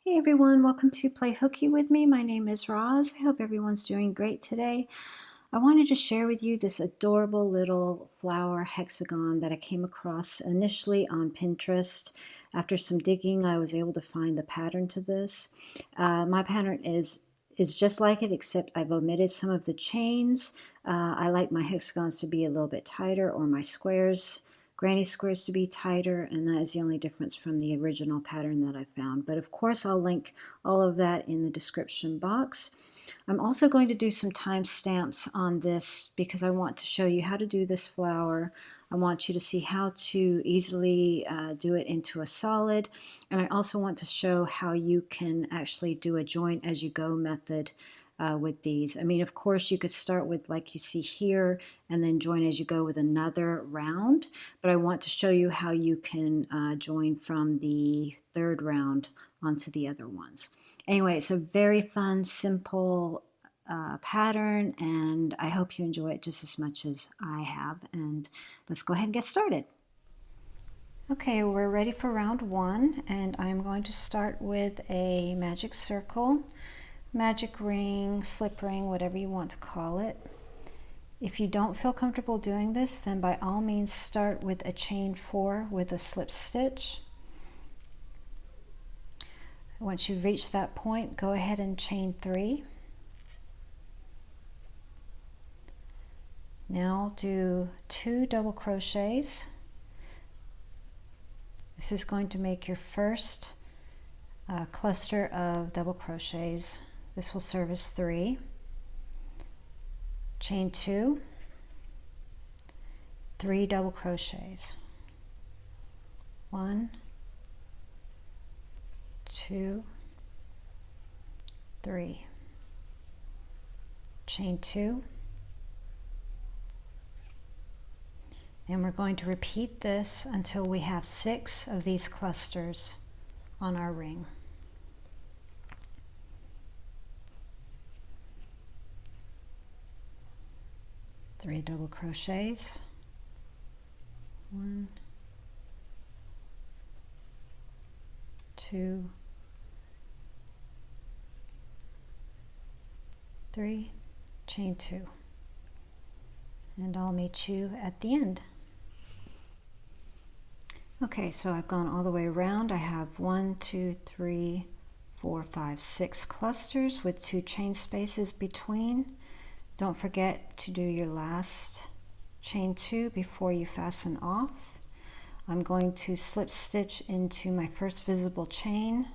Hey everyone, welcome to Play Hooky with me. My name is Roz. I hope everyone's doing great today. I wanted to share with you this adorable little flower hexagon that I came across initially on Pinterest. After some digging, I was able to find the pattern to this. My pattern is just like it, except I've omitted some of the chains. I like my hexagons to be a little bit tighter, or my squares, granny squares, to be tighter, and that is the only difference from the original pattern that I found. But of course, I'll link all of that in the description box. I'm also going to do some timestamps on this because I want to show you how to do this flower. I want you to see how to easily do it into a solid, and I also want to show how you can actually do a join as you go method with these. I mean, of course, you could start with like you see here and then join as you go with another round, but I want to show you how you can join from the third round onto the other ones. Anyway, it's a very fun, simple pattern, and I hope you enjoy it just as much as I have. And let's go ahead and get started. Okay, we're ready for round one, and I'm going to start with a magic circle, magic ring, slip ring, whatever you want to call it. If you don't feel comfortable doing this, then by all means start with a chain 4 with a slip stitch. Once you've reached that point, go ahead and chain 3. Now do 2 double crochets. This is going to make your first cluster of double crochets. This will serve as 3. Chain 2, 3 double crochets. 1, 2, 3. Chain 2. And we're going to repeat this until we have 6 of these clusters on our ring. Three double crochets. 1, 2, 3, chain 2. And I'll meet you at the end. Okay, so I've gone all the way around. I have 1, 2, 3, 4, 5, 6 clusters with 2 chain spaces between. Don't forget to do your last chain 2 before you fasten off. I'm going to slip stitch into my first visible chain.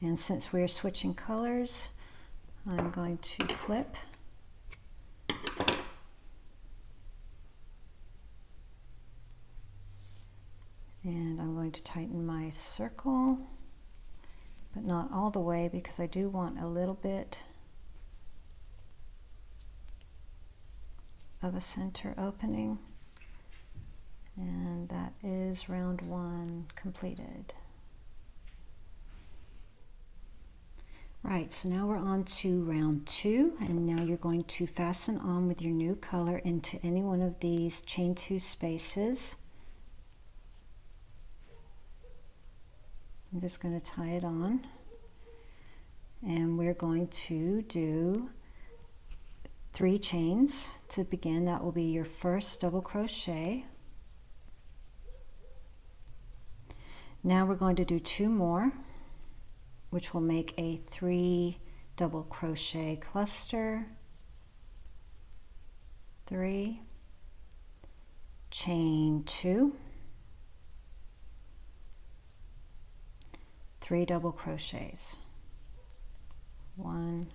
And since we're switching colors, I'm going to clip. And I'm going to tighten my circle, but not all the way because I do want a little bit of a center opening. And that is round 1 completed. Right, so now we're on to round 2, and now you're going to fasten on with your new color into any one of these chain 2 spaces. I'm just going to tie it on, and we're going to do 3 chains to begin. That will be your first double crochet. Now we're going to do 2 more, which will make a 3 double crochet cluster. 3, chain 2, 3 double crochets. 1,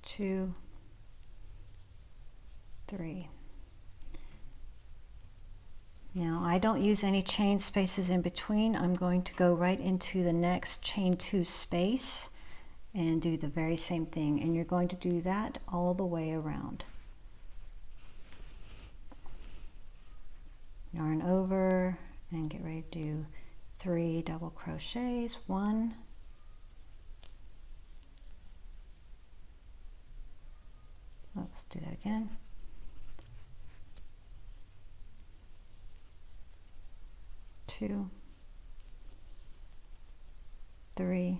2, 3. Now I don't use any chain spaces in between. I'm going to go right into the next chain 2 space and do the very same thing, and you're going to do that all the way around. Yarn over and get ready to do 3 double crochets. 1, oops, do that again. 2, 3,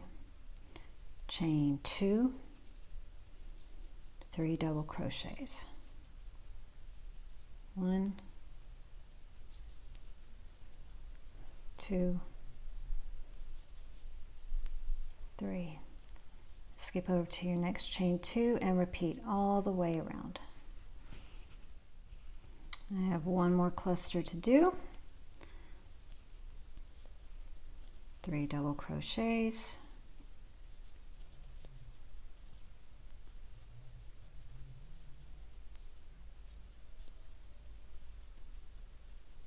chain 2, 3 double crochets. 1, 2, 3. Skip over to your next chain 2 and repeat all the way around. I have one more cluster to do. 3 double crochets.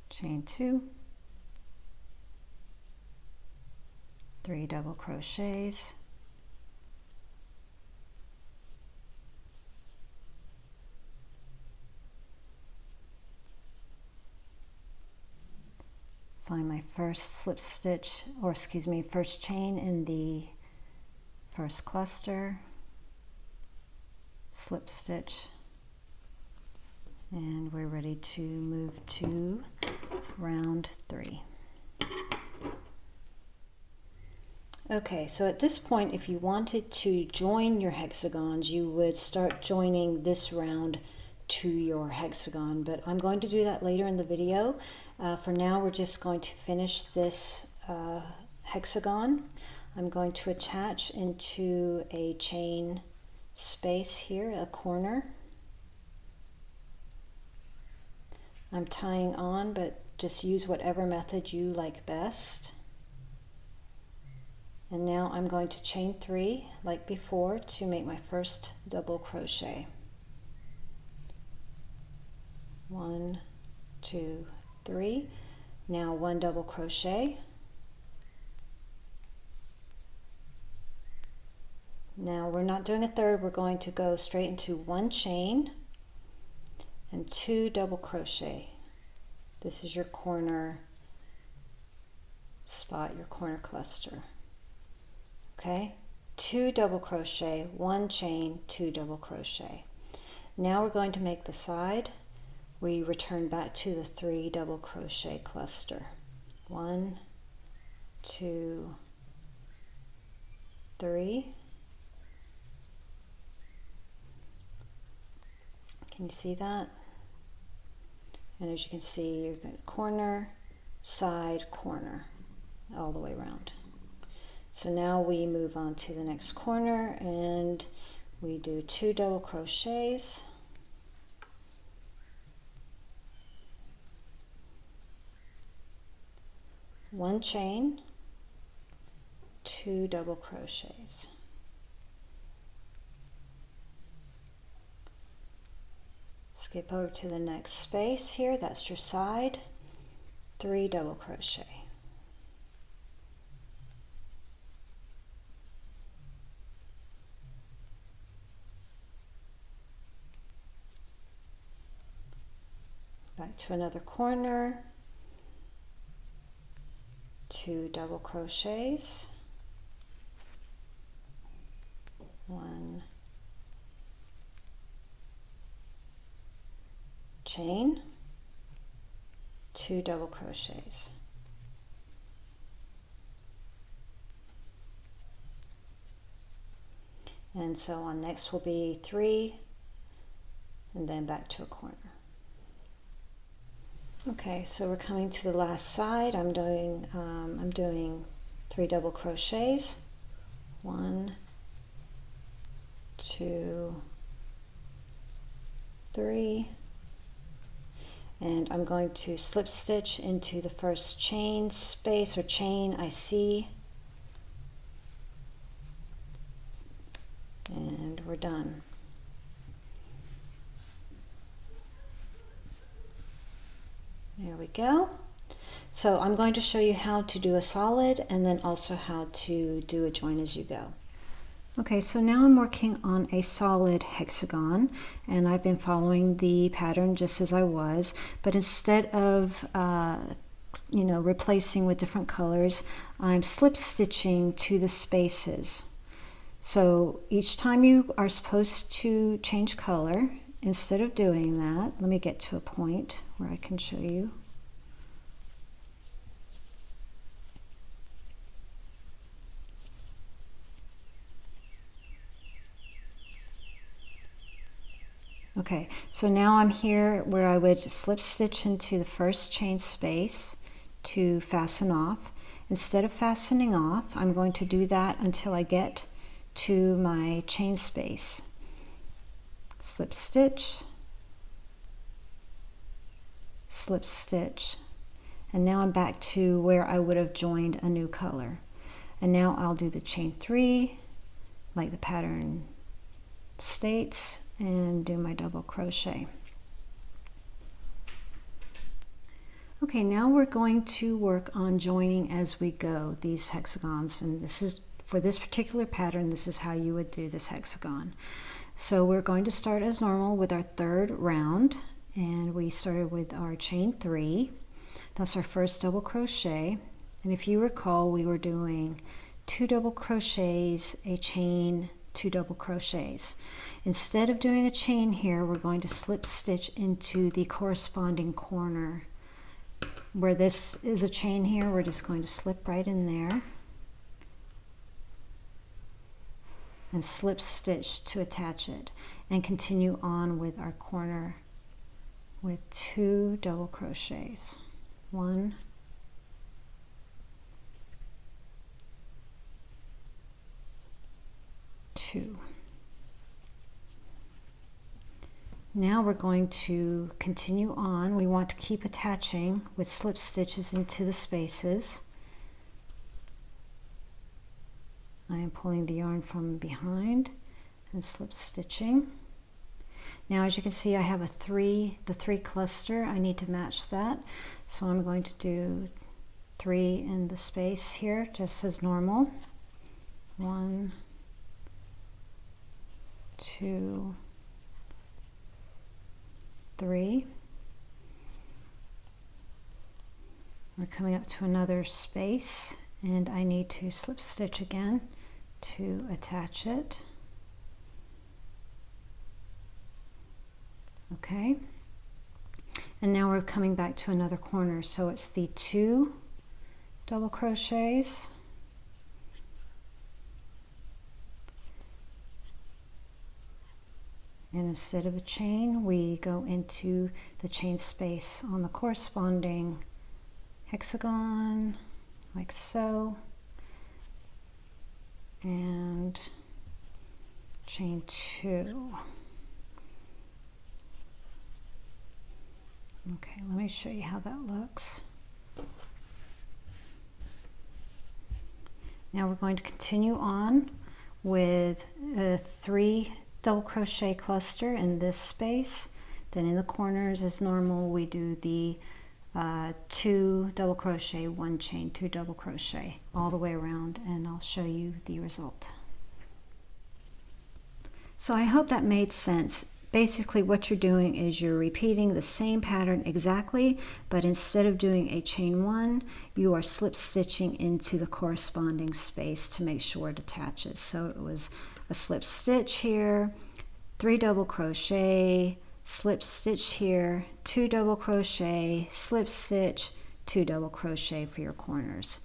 Chain 2. 3 double crochets. Find my first slip stitch, or excuse me, first chain in the first cluster, slip stitch, and we're ready to move to round 3. Okay, so at this point, if you wanted to join your hexagons, you would start joining this round to your hexagon, but I'm going to do that later in the video. For now, we're just going to finish this hexagon. I'm going to attach into a chain space here, a corner. I'm tying on, but just use whatever method you like best. And now I'm going to chain 3 like before to make my first double crochet. 1, 2, 3. Now 1 double crochet. Now we're not doing a third, we're going to go straight into 1 chain and 2 double crochet. This is your corner spot, your corner cluster. Okay, 2 double crochet, 1 chain, 2 double crochet. Now we're going to make the side. We return back to the 3 double crochet cluster. 1, 2, 3. Can you see that? And as you can see, you're going to corner, side, corner, all the way around. So now we move on to the next corner and we do 2 double crochets. One chain, 2 double crochets. Skip over to the next space here, that's your side, 3 double crochet. Back to another corner, 2 double crochets, 1 chain, 2 double crochets. And so on. Next will be 3 and then back to a corner. Okay, so we're coming to the last side. I'm doing 3 double crochets. 1, 2, 3, and I'm going to slip stitch into the first chain space or chain I see, and we're done. There we go. So I'm going to show you how to do a solid and then also how to do a join as you go. Okay, so now I'm working on a solid hexagon and I've been following the pattern just as I was, but instead of replacing with different colors, I'm slip stitching to the spaces. So each time you are supposed to change color, instead of doing that, let me get to a point where I can show you. Okay, so now I'm here where I would slip stitch into the first chain space to fasten off. Instead of fastening off, I'm going to do that until I get to my chain space. Slip stitch, slip stitch, and now I'm back to where I would have joined a new color. And now I'll do the chain 3 like the pattern states and do my double crochet. Okay, now we're going to work on joining as we go these hexagons, and this is for this particular pattern, this is how you would do this hexagon. So we're going to start as normal with our third round, and we started with our chain 3. That's our first double crochet, and if you recall, we were doing 2 double crochets, a chain, 2 double crochets. Instead of doing a chain here, we're going to slip stitch into the corresponding corner. Where this is a chain here, we're just going to slip right in there and slip stitch to attach it, and continue on with our corner with 2 double crochets. 1, 2. Now we're going to continue on. We want to keep attaching with slip stitches into the spaces. I am pulling the yarn from behind and slip stitching. Now as you can see, I have the 3 cluster. I need to match that, so I'm going to do 3 in the space here just as normal. 1, 2, 3. We're coming up to another space, and I need to slip stitch again to attach it. Okay, and now we're coming back to another corner, so it's the 2 double crochets, and instead of a chain, we go into the chain space on the corresponding hexagon, like so, and chain 2. Okay, let me show you how that looks. Now we're going to continue on with a 3 double crochet cluster in this space. Then in the corners, as normal, we do the 2 double crochet, 1 chain, 2 double crochet all the way around, and I'll show you the result. So I hope that made sense. Basically what you're doing is you're repeating the same pattern exactly, but instead of doing a chain 1, you are slip stitching into the corresponding space to make sure it attaches. So it was a slip stitch here, 3 double crochet, slip stitch here, 2 double crochet, slip stitch, 2 double crochet for your corners.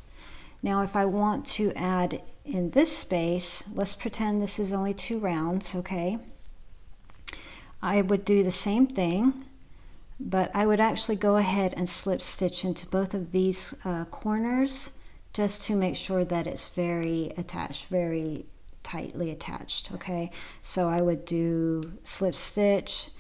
Now if I want to add in this space, let's pretend this is only 2 rounds, okay? I would do the same thing, but I would actually go ahead and slip stitch into both of these corners just to make sure that it's very attached, very tightly attached, okay? So I would do slip stitch,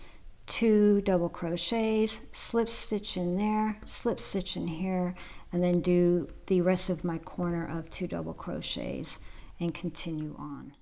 2 double crochets, slip stitch in there, slip stitch in here, and then do the rest of my corner of 2 double crochets and continue on.